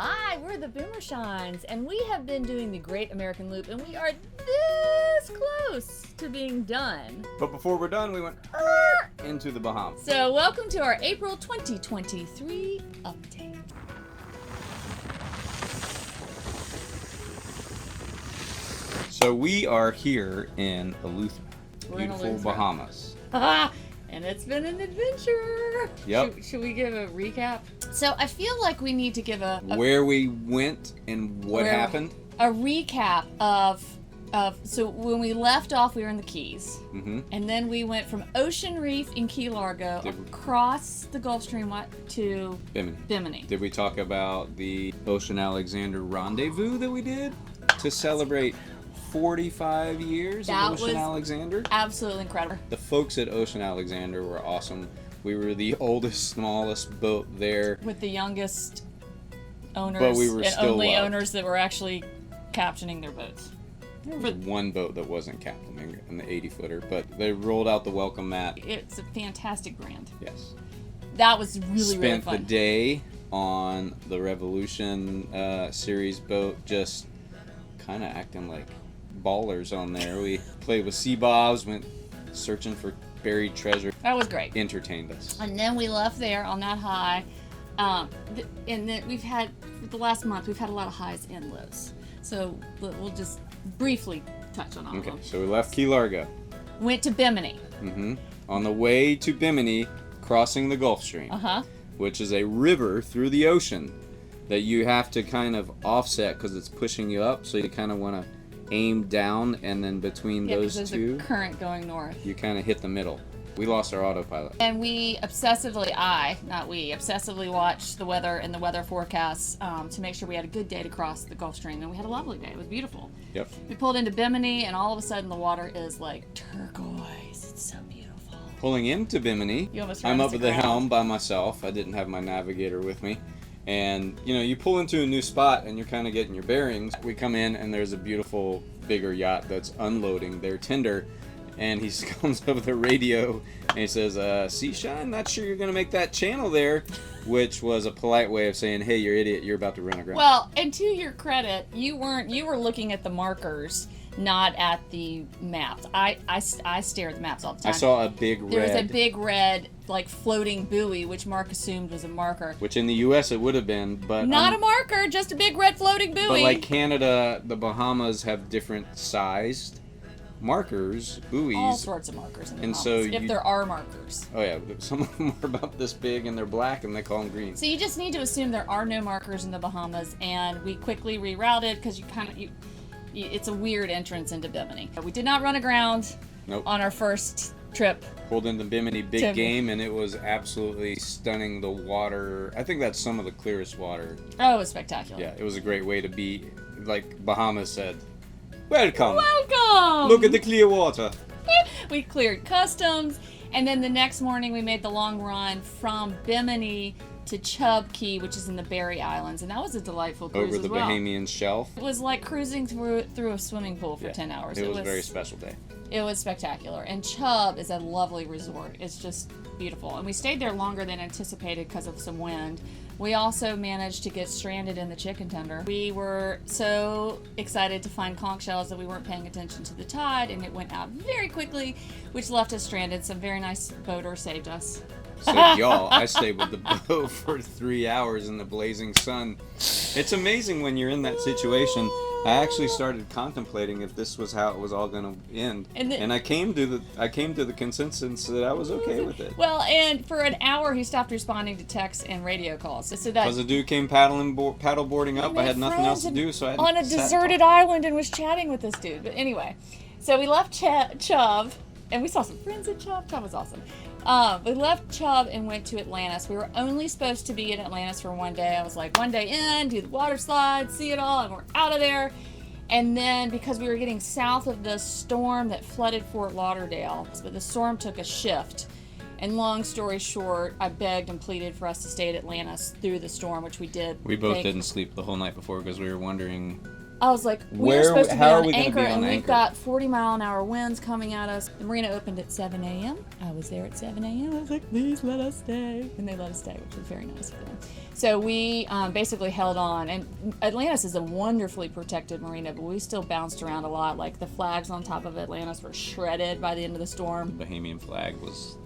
Hi, we're the Boomershines, and we have been doing the Great American Loop, and we are this close to being done. But before we're done, we went into the Bahamas. So welcome to our April 2023 update. So we are here in Eleuthera, beautiful Bahamas. And it's been an adventure. Yep. Should we give a recap? So I feel like we need to give a where we went and what happened. A recap of so when we left off, we were in the Keys, and then we went from Ocean Reef in Key Largo across the Gulf Stream to Bimini. Did we talk about the Ocean Alexander rendezvous that we did to celebrate 45 years of Ocean Alexander? Absolutely incredible. The folks at Ocean Alexander were awesome. We were the oldest, smallest boat there. With the youngest owners, but we were and still only loved. owners that were actually captaining their boats. There was one boat that wasn't captaining in the 80-footer, but they rolled out the welcome mat. It's a fantastic brand. Yes. That was really Spent fun. the day on the Revolution series boat, just kind of acting like ballers on there. We played with sea bobs, went searching for buried treasure. That was great. Entertained us. And then we left there on that high. And then for the last month, we've had a lot of highs and lows. So we'll just briefly touch on all of them. Okay, so we left Key Largo. Went to Bimini. On the way to Bimini, crossing the Gulf Stream, which is a river through the ocean that you have to kind of offset because it's pushing you up. So you kind of want to aim down, and then between those there's two, a current going north. You kind of hit the middle. We lost our autopilot. And we obsessively watched the weather and the weather forecasts to make sure we had a good day to cross the Gulf Stream. And we had a lovely day. It was beautiful. Yep. We pulled into Bimini, and all of a sudden the water is like turquoise. It's so beautiful. Pulling into Bimini, I'm up at the helm by myself. I didn't have my navigator with me. And, you pull into a new spot and you're kind of getting your bearings. We come in and there's a beautiful, bigger yacht that's unloading their tender. And he comes over the radio and he says, SeaSHINE, not sure you're going to make that channel there. Which was a polite way of saying, hey, you're idiot, you're about to run aground. Well, and to your credit, you were looking at the markers, not at the maps. I stare at the maps all the time. I saw a big red. There was a big red, like, floating buoy, which Mark assumed was a marker. Which in the U.S. it would have been, but... Not a marker, just a big red floating buoy. But like Canada, the Bahamas have different sized markers, buoys. All sorts of markers in the Bahamas, so if there are markers. Oh yeah, some of them are about this big and they're black and they call them green. So you just need to assume there are no markers in the Bahamas, and we quickly rerouted because it's a weird entrance into Bimini. We did not run aground on our first trip. Pulled into Bimini, big game, and it was absolutely stunning. The water, I think that's some of the clearest water. Oh, it was spectacular. Yeah, it was a great way to be, like Bahamas said, welcome. Welcome. Look at the clear water. We cleared customs, and then the next morning we made the long run from Bimini to Chubb Cay, which is in the Berry Islands, and that was a delightful cruise over the Bahamian shelf. It was like cruising through a swimming pool for 10 hours. It was a very special day. It was spectacular, and Chubb is a lovely resort. It's just beautiful, and we stayed there longer than anticipated because of some wind. We also managed to get stranded in the chicken tender. We were so excited to find conch shells that we weren't paying attention to the tide, and it went out very quickly, which left us stranded. Some very nice boater saved us. Saved y'all. I stayed with the boat for 3 hours in the blazing sun. It's amazing when you're in that situation. I actually started contemplating if this was how it was all going to end, and I came to the consensus that I was okay with it. Well, and for an hour he stopped responding to texts and radio calls. So that because the dude came paddleboarding up, I had nothing else to do, so I on a deserted island and was chatting with this dude. But anyway, so we left Chubb, and we saw some friends at Chubb. Chubb was awesome. We left Chubb and went to Atlantis. We were only supposed to be in Atlantis for one day. I was like, one day in, do the water slide, see it all, and we're out of there. And then because we were getting south of the storm that flooded Fort Lauderdale, but the storm took a shift. And long story short, I begged and pleaded for us to stay at Atlantis through the storm, which we did. We both didn't sleep the whole night before because we were wondering I was like, we were supposed to be on anchor, and we've got 40-mile-an-hour winds coming at us. The marina opened at 7 a.m. I was there at 7 a.m. I was like, please let us stay. And they let us stay, which was very nice of them. So we basically held on. And Atlantis is a wonderfully protected marina, but we still bounced around a lot. Like, the flags on top of Atlantis were shredded by the end of the storm. The Bahamian flag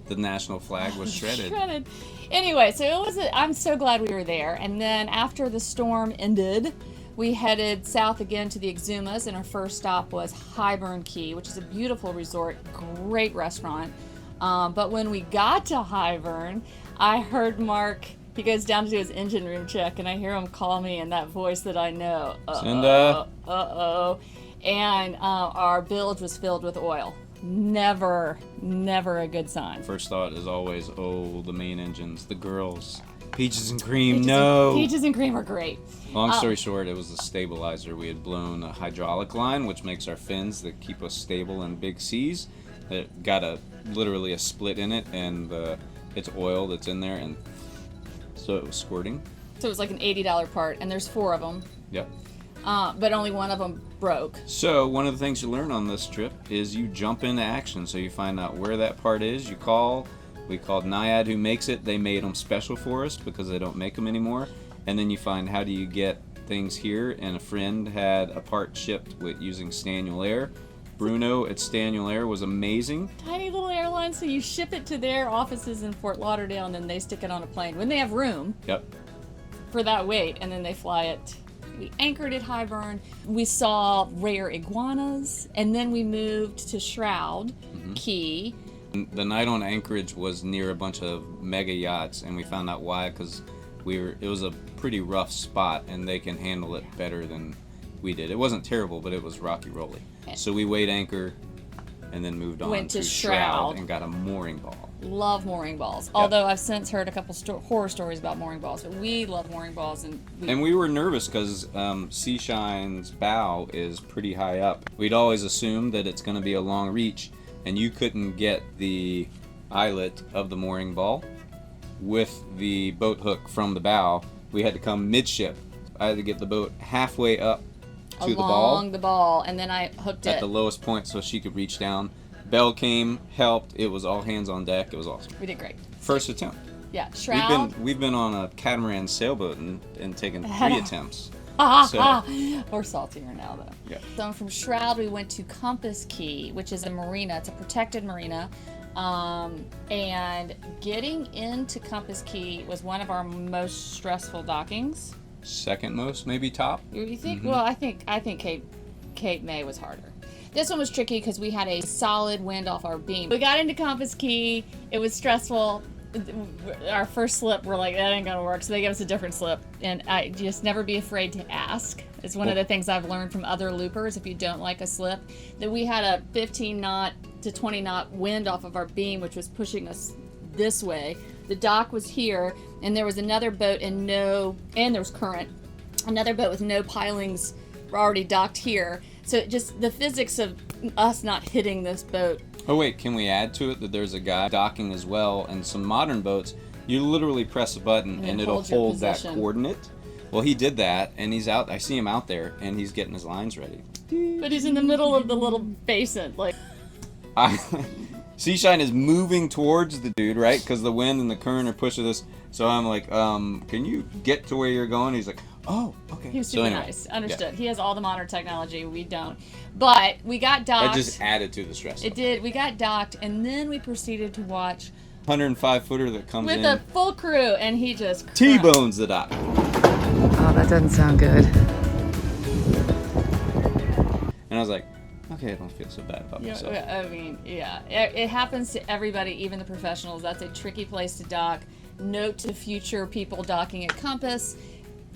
the national flag was shredded. Anyway, so I'm so glad we were there. And then after the storm ended, we headed south again to the Exumas, and our first stop was Highborne Cay, which is a beautiful resort, great restaurant. But when we got to Highborne, I heard Mark, he goes down to do his engine room check, and I hear him call me in that voice that I know. Cinda. And our bilge was filled with oil. Never a good sign. First thought is always, oh, the main engines, the girls. Peaches and cream, Peaches and cream are great. Long story short, it was a stabilizer. We had blown a hydraulic line, which makes our fins that keep us stable in big seas. It got literally a split in it, and it's oil that's in there, and so it was squirting. So it was like an $80 part, and there's 4 of them. Yep. But only one of them broke. So one of the things you learn on this trip is you jump into action. So you find out where that part is. You call. We called Naiad, who makes it. They made them special for us because they don't make them anymore. And then you find, how do you get things here? And a friend had a part shipped using Staniel Air. Bruno at Staniel Air was amazing. Tiny little airline, so you ship it to their offices in Fort Lauderdale, and then they stick it on a plane when they have room. Yep. For that weight, and then they fly it. We anchored at Highborne. We saw rare iguanas, and then we moved to Shroud Cay. The night on Anchorage was near a bunch of mega yachts, and we found out why, because it was a pretty rough spot, and they can handle it better than we did. It wasn't terrible, but it was rocky rolly. So we weighed anchor and then moved on to Shroud and got a mooring ball. Love mooring balls. Yep. Although I've since heard a couple horror stories about mooring balls, but we love mooring balls. And we were nervous because SeaSHINE's bow is pretty high up. We'd always assumed that it's going to be a long reach, and you couldn't get the eyelet of the mooring ball with the boat hook from the bow. We had to come midship. I had to get the boat halfway up to along the ball, and then I hooked it at the lowest point so she could reach down. Bell came, helped. It was all hands on deck. It was awesome. We did great. First attempt. Yeah, Shroud. We've been on a catamaran sailboat and taken 3 attempts. We're saltier now, though. Yeah. So from Shroud, we went to Compass Cay, which is a marina. It's a protected marina. And getting into Compass Cay was one of our most stressful dockings. Second most, maybe top. You think? Mm-hmm. Well, I think Cape May was harder. This one was tricky because we had a solid wind off our beam. We got into Compass Cay. It was stressful. Our first slip, we're like, that ain't gonna work. So they gave us a different slip. And I just never be afraid to ask. It's one of the things I've learned from other loopers. If you don't like a slip, that we had a 15 knot to 20 knot wind off of our beam, which was pushing us this way. The dock was here, and there was another boat and there was current. Another boat with no pilings were already docked here. So just the physics of us not hitting this boat. Oh wait, can we add to it that there's a guy docking as well? And some modern boats, you literally press a button and it'll hold that coordinate. Well, he did that, and he's out. I see him out there, and he's getting his lines ready. But he's in the middle of the little basin, like. SeaSHINE is moving towards the dude, right? Because the wind and the current are pushing this. So I'm like, can you get to where you're going? He's like, oh, okay. He was super nice. Understood. Yeah. He has all the modern technology. We don't. But we got docked. That just added to the stress. It did. We got docked, and then we proceeded to watch 105-footer that comes in. With a full crew, and he just T-bones the dock. Oh, that doesn't sound good. And I was like, okay, I don't feel so bad about myself. I mean, yeah. It happens to everybody, even the professionals. That's a tricky place to dock. Note to future people docking at Compass.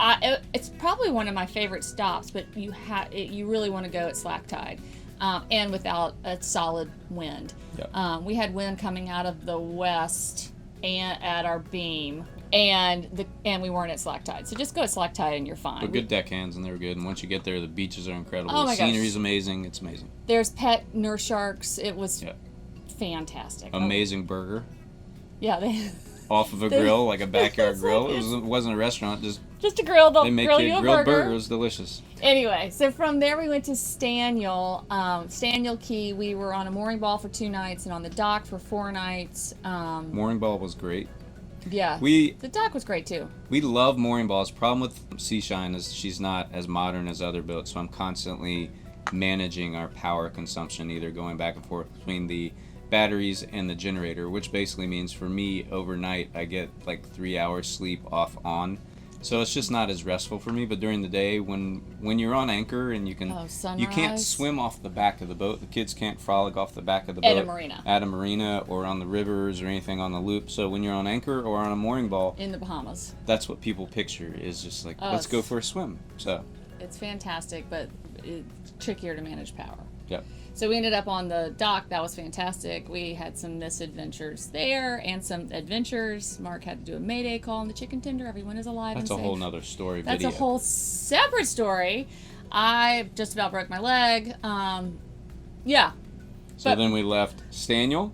It's probably one of my favorite stops, but you really want to go at slack tide and without a solid wind. Yep. We had wind coming out of the west and at our beam, and we weren't at slack tide. So just go at slack tide and you're fine. But good deckhands, and they were good. And once you get there, the beaches are incredible. Oh my the scenery's amazing. It's amazing. There's pet nurse sharks. It was fantastic. Amazing burger. Yeah, off of a grill, like a backyard grill. It wasn't a restaurant, just Just to grill you a grilled burger. burgers, delicious. Anyway, so from there we went to Staniel Cay. We were on a mooring ball for 2 nights and on the dock for 4 nights. Mooring ball was great. Yeah, the dock was great too. We love mooring balls. Problem with SeaSHINE is she's not as modern as other boats, so I'm constantly managing our power consumption, either going back and forth between the batteries and the generator, which basically means for me overnight I get like 3 hours sleep off on. So it's just not as restful for me. But during the day, when you're on anchor and you can't swim off the back of the boat. The kids can't frolic off the back of the boat at a marina or on the rivers or anything on the loop. So when you're on anchor or on a mooring ball in the Bahamas, that's what people picture is just like, let's go for a swim. So it's fantastic, but it's trickier to manage power. Yep. So we ended up on the dock. That was fantastic. We had some misadventures there and some adventures. Mark had to do a mayday call on the chicken tender. Everyone is alive and safe. That's a whole nother story. That's a whole separate story. I just about broke my leg. Yeah. So then we left Staniel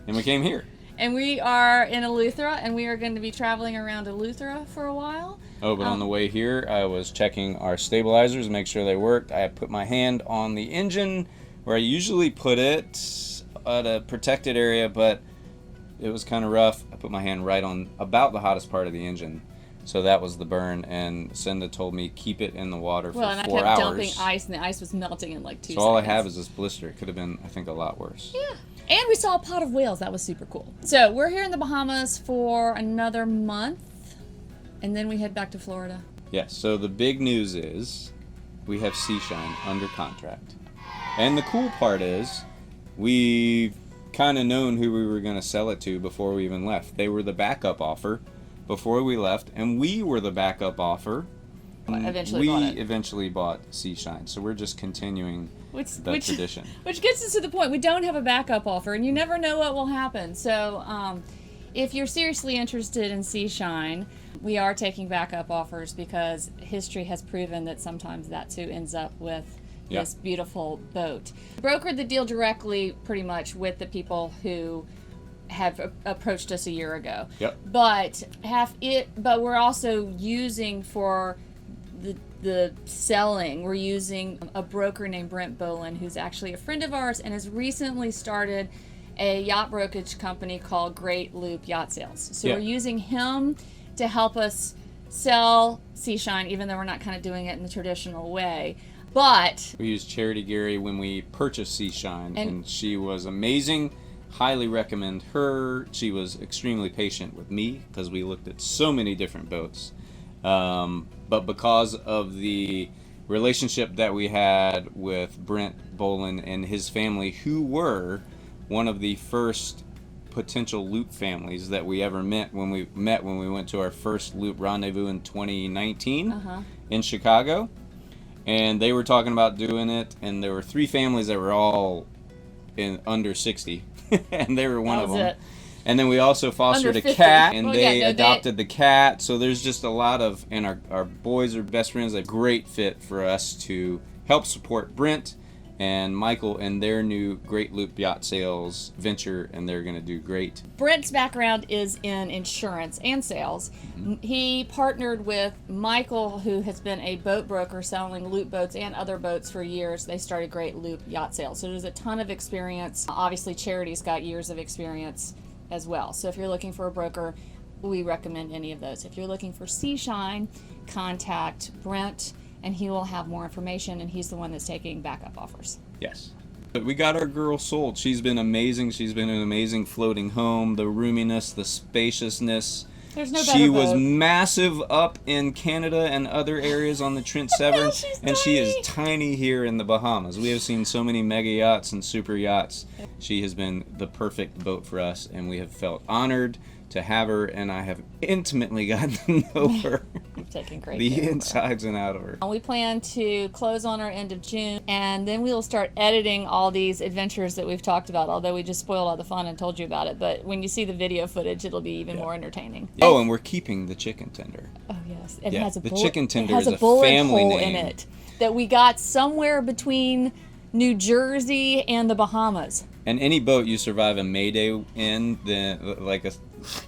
and we came here. And we are in Eleuthera, and we are going to be traveling around Eleuthera for a while. Oh, but on the way here, I was checking our stabilizers, make sure they worked. I put my hand on the engine where I usually put it at a protected area, but it was kind of rough. I put my hand right on about the hottest part of the engine. So that was the burn, and Cinda told me keep it in the water for 4 hours. Well, and I kept dumping ice, and the ice was melting in like 2 seconds. So all I have is this blister. It could have been, I think, a lot worse. Yeah. And we saw a pod of whales. That was super cool. So we're here in the Bahamas for another month, and then we head back to Florida. Yes, so the big news is we have SeaSHINE under contract. And the cool part is we've kind of known who we were going to sell it to before we even left. They were the backup offer before we left, and we were the backup offer. Eventually bought SeaSHINE, so we're just continuing the tradition. Which gets us to the point. We don't have a backup offer, and you never know what will happen. So if you're seriously interested in SeaSHINE, we are taking backup offers because history has proven that sometimes that too ends up with this beautiful boat. Brokered the deal directly pretty much with the people who have approached us a year ago. Yep. But we're also using for the selling, we're using a broker named Brent Bowlin, who's actually a friend of ours and has recently started a yacht brokerage company called Great Loop Yacht Sales. So we're using him to help us sell SeaSHINE, even though we're not kind of doing it in the traditional way. But we used Charity Gary when we purchased SeaSHINE, and she was amazing. Highly recommend her. She was extremely patient with me because we looked at so many different boats. But because of the relationship that we had with Brent Bowlin and his family, who were one of the first potential loop families that we ever met when we went to our first loop rendezvous in 2019 in Chicago. And they were talking about doing it, and there were 3 families that were all under 60, and they were one of them. And then we also fostered a cat, and they adopted the cat. So there's just a lot of, and our boys are best friends. A great fit for us to help support Brent and Michael and their new Great Loop Yacht Sales venture, and they're going to do great. Brent's background is in insurance and sales. He partnered with Michael, who has been a boat broker selling loop boats and other boats for years. They started Great Loop Yacht Sales. So there's a ton of experience. Obviously, Charity's got years of experience as well. So if you're looking for a broker, we recommend any of those. If you're looking for SeaSHINE, contact Brent, and he will have more information, and he's the one that's taking backup offers. Yes. But we got our girl sold. She's been amazing. She's been an amazing floating home. The roominess, the spaciousness. There's no better She boat. was massive up in Canada and other areas on the Trent Severn, and she is tiny here in the Bahamas. We have seen so many mega yachts and super yachts. She has been the perfect boat for us, and we have felt honored to have her, and I have intimately gotten to know her. I've taken great the care insides and out of her. We plan to close on our end of June, and then we will start editing all these adventures that we've talked about, although we just spoiled all the fun and told you about it. But when you see the video footage, it'll be even more entertaining. Oh, and we're keeping the chicken tender. Oh, yes. It has a the chicken tender it has is a bullet family hole name in it that we got somewhere between New Jersey and the Bahamas. And any boat you survive a mayday in, then like a...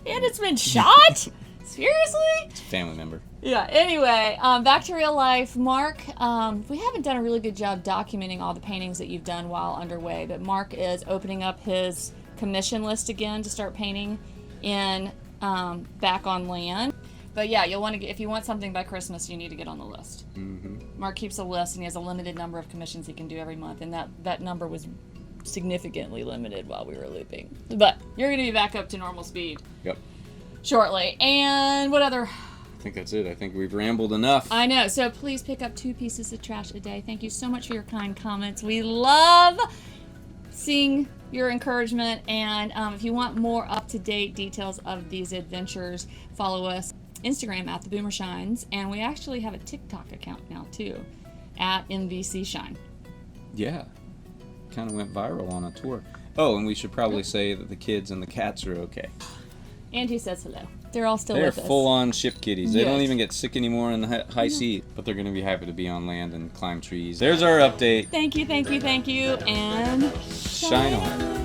And it's been shot? Seriously? It's a family member. Yeah, anyway, back to real life. Mark, we haven't done a really good job documenting all the paintings that you've done while underway, but Mark is opening up his commission list again to start painting in back on land. But yeah, you'll want to get, if you want something by Christmas, you need to get on the list. Mm-hmm. Mark keeps a list, and he has a limited number of commissions he can do every month, and that number was significantly limited while we were looping. But you're going to be back up to normal speed. Yep. Shortly. And what other... I think that's it. I think we've rambled enough. I know. So please pick up 2 pieces of trash a day. Thank you so much for your kind comments. We love seeing your encouragement. And if you want more up-to-date details of these adventures, follow us Instagram at the Boomershines. And we actually have a TikTok account now too, at SeaSHINE. Yeah. Kind of went viral on a tour. Oh, and we should probably say that the kids and the cats are okay. And he says hello. They're all still with us. They're full-on ship kitties. They Yes. don't even get sick anymore in the high seas, but they're going to be happy to be on land and climb trees. There's our update. Thank you, and Shine on.